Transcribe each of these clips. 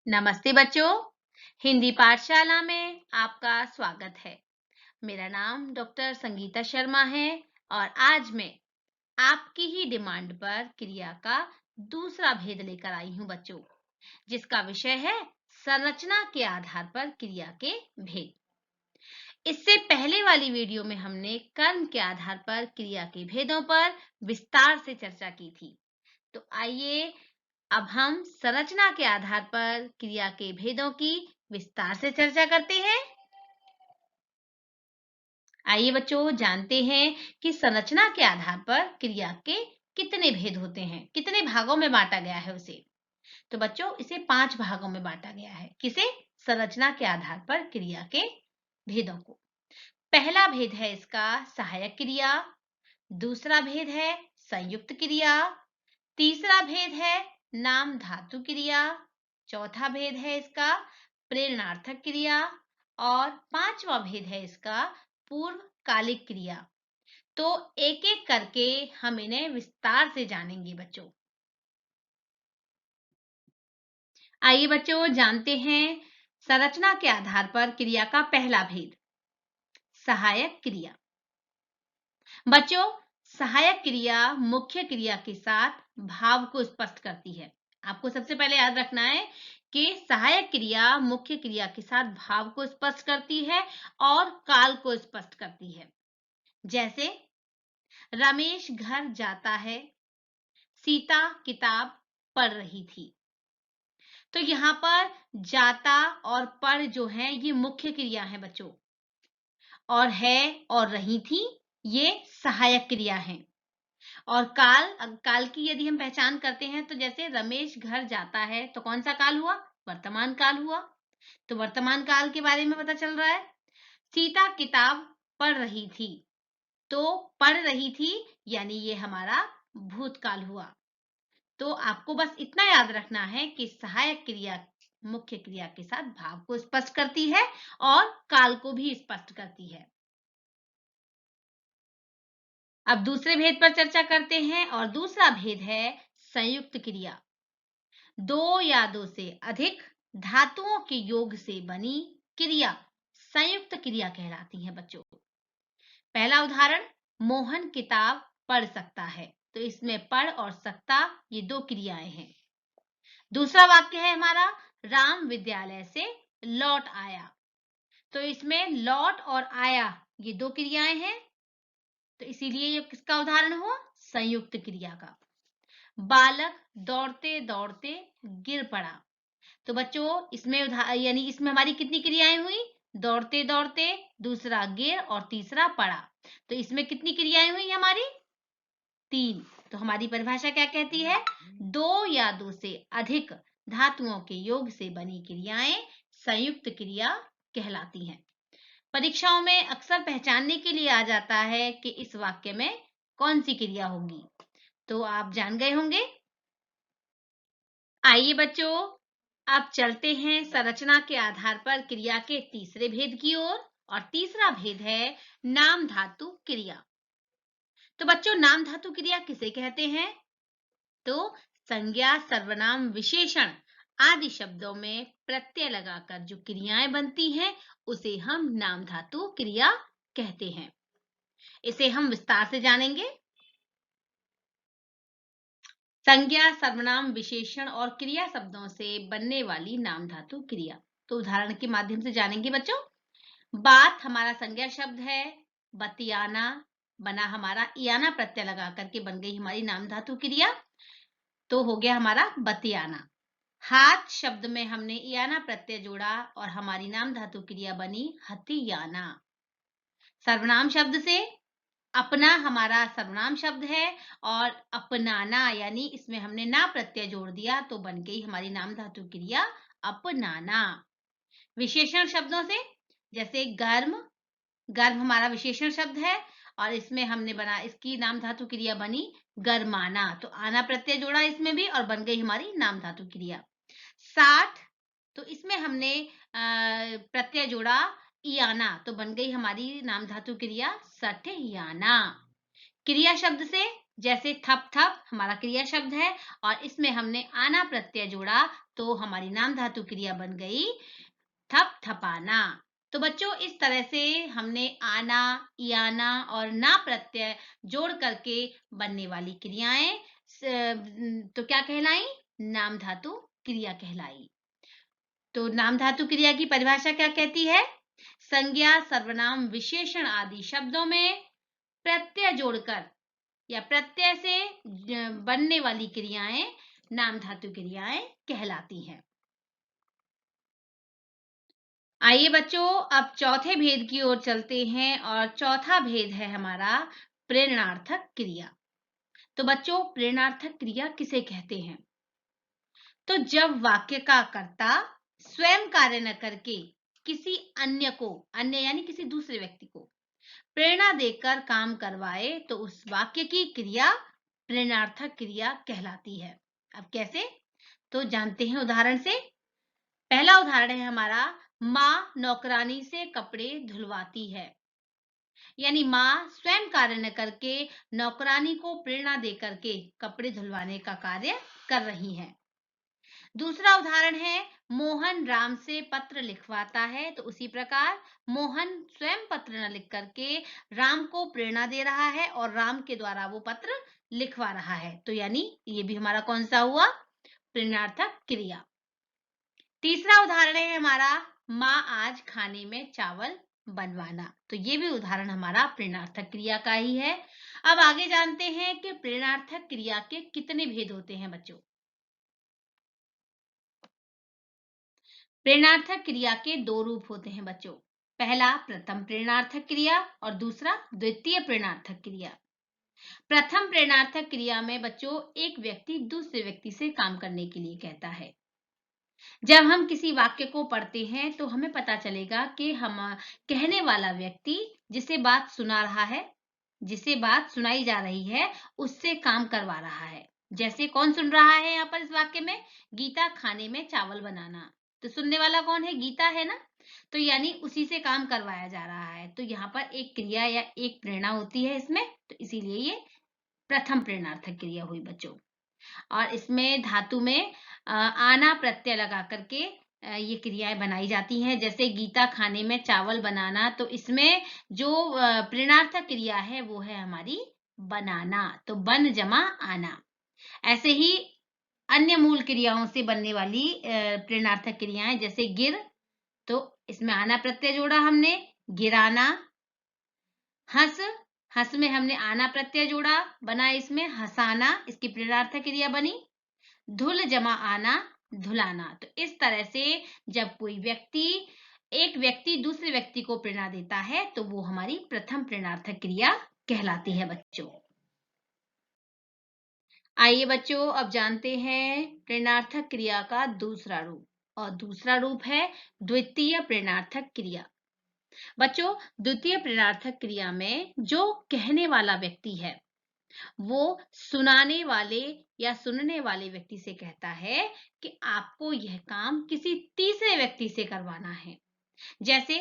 नमस्ते बच्चों, हिंदी पाठशाला में आपका स्वागत है। मेरा नाम डॉक्टर संगीता शर्मा है और आज मैं आपकी ही डिमांड पर क्रिया का दूसरा भेद लेकर आई हूँ बच्चों, जिसका विषय है संरचना के आधार पर क्रिया के भेद। इससे पहले वाली वीडियो में हमने कर्म के आधार पर क्रिया के भेदों पर विस्तार से चर्चा की थी। तो आइए अब हम संरचना के आधार पर क्रिया के भेदों की विस्तार से चर्चा करते हैं। आइए बच्चों जानते हैं कि संरचना के आधार पर क्रिया के कितने भेद होते हैं, कितने भागों में बांटा गया है उसे। तो बच्चों इसे 5 भागों में बांटा गया है। किसे? संरचना के आधार पर क्रिया के भेदों को। पहला भेद है इसका सहायक क्रिया, दूसरा भेद है संयुक्त क्रिया, तीसरा भेद है नाम धातु क्रिया, चौथा भेद है इसका प्रेरणार्थक क्रिया और पांचवा भेद है इसका पूर्वकालिक क्रिया। तो एक एक करके हम इन्हें विस्तार से जानेंगे बच्चों। आइए बच्चों जानते हैं संरचना के आधार पर क्रिया का पहला भेद सहायक क्रिया। बच्चों सहायक क्रिया मुख्य क्रिया के साथ भाव को स्पष्ट करती है। आपको सबसे पहले याद रखना है कि सहायक क्रिया मुख्य क्रिया के साथ भाव को स्पष्ट करती है और काल को स्पष्ट करती है। जैसे रमेश घर जाता है, सीता किताब पढ़ रही थी। तो यहाँ पर जाता और पढ़ जो है ये मुख्य क्रिया है बच्चों, और है और रही थी ये सहायक क्रिया है। और काल की यदि हम पहचान करते हैं तो जैसे रमेश घर जाता है तो कौन सा काल हुआ? वर्तमान काल हुआ। तो वर्तमान काल के बारे में पता चल रहा है। सीता किताब पढ़ रही थी, तो पढ़ रही थी यानी ये हमारा भूतकाल हुआ। तो आपको बस इतना याद रखना है कि सहायक क्रिया मुख्य क्रिया के साथ भाव को स्पष्ट करती है और काल को भी स्पष्ट करती है। अब दूसरे भेद पर चर्चा करते हैं और दूसरा भेद है संयुक्त क्रिया। दो या दो से अधिक धातुओं के योग से बनी क्रिया संयुक्त क्रिया कहलाती है बच्चों। पहला उदाहरण मोहन किताब पढ़ सकता है। तो इसमें पढ़ और सकता ये दो क्रियाएं हैं। दूसरा वाक्य है हमारा राम विद्यालय से लौट आया। तो इसमें लौट और आया ये दो क्रियाएं हैं। तो इसीलिए ये किसका उदाहरण हुआ? संयुक्त क्रिया का। बालक दौड़ते दौड़ते गिर पड़ा। तो बच्चों इसमें यानी इसमें हमारी कितनी क्रियाएं हुई? दौड़ते दौड़ते, दूसरा गिर और तीसरा पड़ा। तो इसमें कितनी क्रियाएं हुई हमारी? 3। तो हमारी परिभाषा क्या कहती है? दो या दो से अधिक धातुओं के योग से बनी क्रियाएं संयुक्त क्रिया कहलाती हैं। परीक्षाओं में अक्सर पहचानने के लिए आ जाता है कि इस वाक्य में कौन सी क्रिया होगी। तो आप जान गए होंगे। आइए बच्चों अब चलते हैं संरचना के आधार पर क्रिया के तीसरे भेद की ओर और तीसरा भेद है नाम धातु क्रिया। तो बच्चों नाम धातु क्रिया किसे कहते हैं? तो संज्ञा सर्वनाम विशेषण आदि शब्दों में प्रत्यय लगाकर जो क्रियाएं बनती हैं उसे हम नाम धातु क्रिया कहते हैं। इसे हम विस्तार से जानेंगे। संज्ञा सर्वनाम विशेषण और क्रिया शब्दों से बनने वाली नाम धातु क्रिया। तो उदाहरण के माध्यम से जानेंगे बच्चों। बात हमारा संज्ञा शब्द है। बतियाना बना हमारा इयाना प्रत्यय लगा करके बन गई हमारी नाम धातु क्रिया। तो हो गया हमारा बतियाना। हाथ शब्द में हमने इयाना प्रत्यय जोड़ा और हमारी नाम धातु क्रिया बनी हथियाना। सर्वनाम शब्द से अपना हमारा सर्वनाम शब्द है और अपनाना यानी इसमें हमने ना प्रत्यय जोड़ दिया तो बन गई हमारी नाम धातु क्रिया अपनाना। विशेषण शब्दों से जैसे गर्म, गर्म हमारा विशेषण शब्द है और इसमें हमने बना इसकी नाम धातु क्रिया बनी गरमाना। तो आना प्रत्यय जोड़ा इसमें भी और बन गई हमारी नाम धातु क्रिया। 60 तो इसमें हमने प्रत्यय जोड़ा इयाना तो बन गई हमारी नाम धातु क्रिया सठयाना। क्रिया शब्द से जैसे थप थप हमारा क्रिया शब्द है और इसमें हमने आना प्रत्यय जोड़ा तो हमारी नाम धातु क्रिया बन गई थपथपाना। तो बच्चों इस तरह से हमने आना, इयाना और ना प्रत्यय जोड़ करके बनने वाली क्रियाएं तो क्या कहलाई? नाम धातु क्रिया कहलाई। तो नाम धातु क्रिया की परिभाषा क्या कहती है? संज्ञा, सर्वनाम, विशेषण आदि शब्दों में प्रत्यय जोड़कर या प्रत्यय से बनने वाली क्रियाएं नाम धातु क्रियाएं कहलाती हैं। आइए बच्चों अब चौथे भेद की ओर चलते हैं और चौथा भेद है हमारा प्रेरणार्थक क्रिया। तो बच्चों प्रेरणार्थक क्रिया किसे कहते हैं? तो जब वाक्य का कर्ता स्वयं कार्य न करके किसी अन्य को, अन्य यानी किसी दूसरे व्यक्ति को प्रेरणा देकर काम करवाए तो उस वाक्य की क्रिया प्रेरणार्थक क्रिया कहलाती है। अब कैसे? तो जानते हैं उदाहरण से। पहला उदाहरण है हमारा, माँ नौकरानी से कपड़े धुलवाती है। यानी माँ स्वयं कार्य न करके नौकरानी को प्रेरणा दे करके कपड़े धुलवाने का कार्य कर रही है। दूसरा उदाहरण है, मोहन राम से पत्र लिखवाता है। तो उसी प्रकार मोहन स्वयं पत्र न लिख करके राम को प्रेरणा दे रहा है और राम के द्वारा वो पत्र लिखवा रहा है। तो यानी ये भी हमारा कौन सा हुआ? प्रेरणार्थक क्रिया। तीसरा उदाहरण है हमारा, माँ आज खाने में चावल बनवाना। तो ये भी उदाहरण हमारा प्रेरणार्थक क्रिया का ही है। अब आगे जानते हैं कि प्रेरणार्थक क्रिया के कितने भेद होते हैं बच्चों। प्रेरणार्थक क्रिया के दो रूप होते हैं बच्चों। पहला प्रथम प्रेरणार्थक क्रिया और दूसरा द्वितीय प्रेरणार्थक क्रिया। प्रथम प्रेरणार्थक क्रिया में बच्चों एक व्यक्ति दूसरे व्यक्ति से काम करने के लिए कहता है। जब हम किसी वाक्य को पढ़ते हैं तो हमें पता चलेगा कि हम कहने वाला व्यक्ति जिसे बात सुना रहा है, जिसे बात सुनाई जा रही है, उससे काम करवा रहा है। जैसे कौन सुन रहा है यहाँ पर इस वाक्य में? गीता खाने में चावल बनाना। तो सुनने वाला कौन है? गीता है ना। तो यानी उसी से काम करवाया जा रहा है। तो यहाँ पर एक क्रिया या एक प्रेरणा होती है इसमें, तो इसीलिए ये प्रथम प्रेरणार्थक क्रिया हुई बच्चों। और इसमें धातु में आना प्रत्यय लगा करके ये क्रियाएं बनाई जाती हैं। जैसे गीता खाने में चावल बनाना, तो इसमें जो प्रेरणार्थक क्रिया है वो है हमारी बनाना। तो बन जमा आना। ऐसे ही अन्य मूल क्रियाओं से बनने वाली प्रेरणार्थक क्रियाएं, जैसे गिर, तो इसमें आना प्रत्यय जोड़ा हमने, गिराना। हंस, हंस में हमने आना प्रत्यय जोड़ा, बना इसमें हंसाना, इसकी प्रेरणार्थक क्रिया बनी। धुल जमा आना, धुलाना। तो इस तरह से जब कोई व्यक्ति, एक व्यक्ति दूसरे व्यक्ति को प्रेरणा देता है तो वो हमारी प्रथम प्रेरणार्थक क्रिया कहलाती है बच्चों। आइए बच्चों अब जानते हैं प्रेरणार्थक क्रिया का दूसरा रूप, और दूसरा रूप है द्वितीय प्रेरणार्थक क्रिया। बच्चों द्वितीय प्रेरणार्थक क्रिया में जो कहने वाला व्यक्ति है वो सुनाने वाले या सुनने वाले व्यक्ति से कहता है कि आपको यह काम किसी तीसरे व्यक्ति से करवाना है। जैसे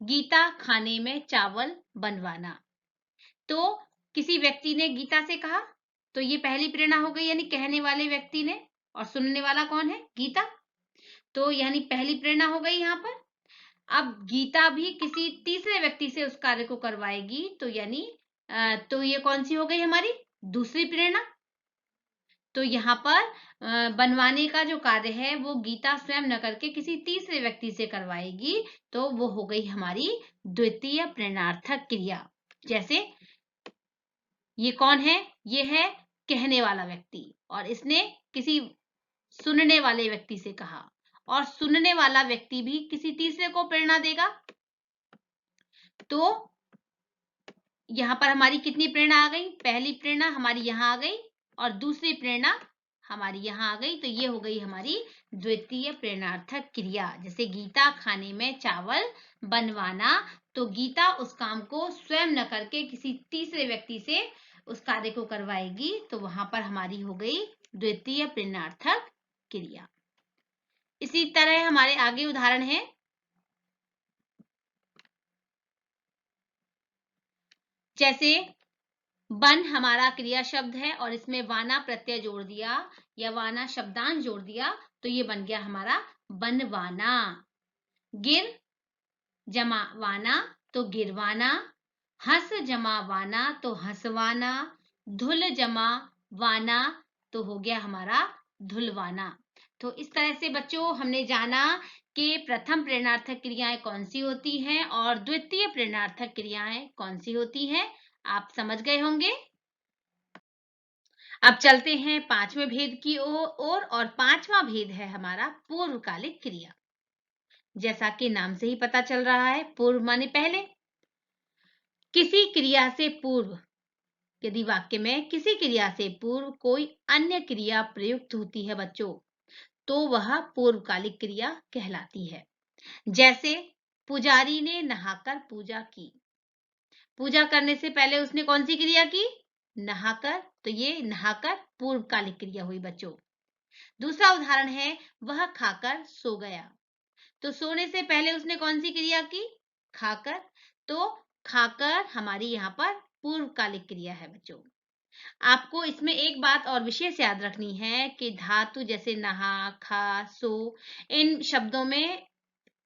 गीता खाने में चावल बनवाना। तो किसी व्यक्ति ने गीता से कहा, तो ये पहली प्रेरणा हो गई, यानी कहने वाले व्यक्ति ने, और सुनने वाला कौन है? गीता। तो यानी पहली प्रेरणा हो गई यहाँ पर। अब गीता भी किसी तीसरे व्यक्ति से उस कार्य को करवाएगी, तो यानी तो ये कौन सी हो गई हमारी? दूसरी प्रेरणा। तो यहाँ पर बनवाने का जो कार्य है वो गीता स्वयं न करके किसी तीसरे व्यक्ति से करवाएगी, तो वो हो गई हमारी द्वितीय प्रेरणार्थक क्रिया। जैसे ये कौन है? ये है कहने वाला व्यक्ति, और इसने किसी सुनने वाले व्यक्ति से कहा, और सुनने वाला व्यक्ति भी किसी तीसरे को प्रेरणा देगा। तो यहाँ पर हमारी कितनी प्रेरणा आ गई? पहली प्रेरणा हमारी यहाँ आ गई और दूसरी प्रेरणा हमारी यहाँ आ गई। तो ये हो गई हमारी द्वितीय प्रेरणार्थक क्रिया। जैसे गीता खाने में चावल बनवाना, तो गीता उस काम को स्वयं न करके किसी तीसरे व्यक्ति से उस कार्य को करवाएगी, तो वहां पर हमारी हो गई द्वितीय प्रेरणार्थक क्रिया। इसी तरह हमारे आगे उदाहरण है, जैसे बन हमारा क्रिया शब्द है और इसमें वाना प्रत्यय जोड़ दिया या वाना शब्दांश जोड़ दिया, तो ये बन गया हमारा बनवाना। गिर जमा वाना तो गिरवाना, हंस जमा वाना तो हंसवाना, धुल जमा वाना तो हो गया हमारा धुलवाना। तो इस तरह से बच्चों हमने जाना कि प्रथम प्रेरणार्थक क्रियाएं कौन सी होती हैं और द्वितीय प्रेरणार्थक क्रियाएं कौन सी होती हैं। आप समझ गए होंगे। अब चलते हैं पांचवें भेद की ओर और पांचवा भेद है हमारा पूर्वकालिक क्रिया। जैसा कि नाम से ही पता चल रहा है, पूर्व माने पहले। किसी क्रिया से पूर्व, यदि वाक्य में किसी क्रिया से पूर्व कोई अन्य क्रिया प्रयुक्त होती है बच्चों, तो वह पूर्वकालिक क्रिया कहलाती है। जैसे पुजारी ने नहाकर पूजा की। पूजा करने से पहले उसने कौन सी क्रिया की? नहाकर। तो ये नहाकर पूर्वकालिक क्रिया हुई बच्चों। दूसरा उदाहरण है, वह खाकर सो गया। तो सोने से पहले उसने कौन सी क्रिया की? खाकर। तो खाकर हमारी यहाँ पर पूर्वकालिक क्रिया है बच्चों। आपको इसमें एक बात और विशेष याद रखनी है कि धातु जैसे नहा, खा, सो, इन शब्दों में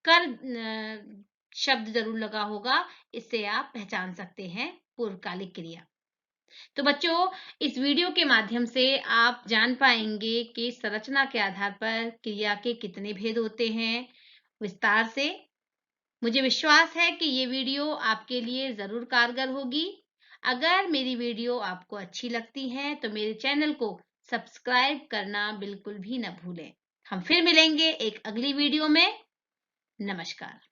कर शब्द जरूर लगा होगा। इससे आप पहचान सकते हैं पूर्वकालिक क्रिया। तो बच्चों, इस वीडियो के माध्यम से आप जान पाएंगे कि संरचना के आधार पर क्रिया के कितने भेद होते हैं विस्तार से। मुझे विश्वास है कि ये वीडियो आपके लिए जरूर कारगर होगी। अगर मेरी वीडियो आपको अच्छी लगती है तो मेरे चैनल को सब्सक्राइब करना बिल्कुल भी न भूलें। हम फिर मिलेंगे एक अगली वीडियो में। नमस्कार।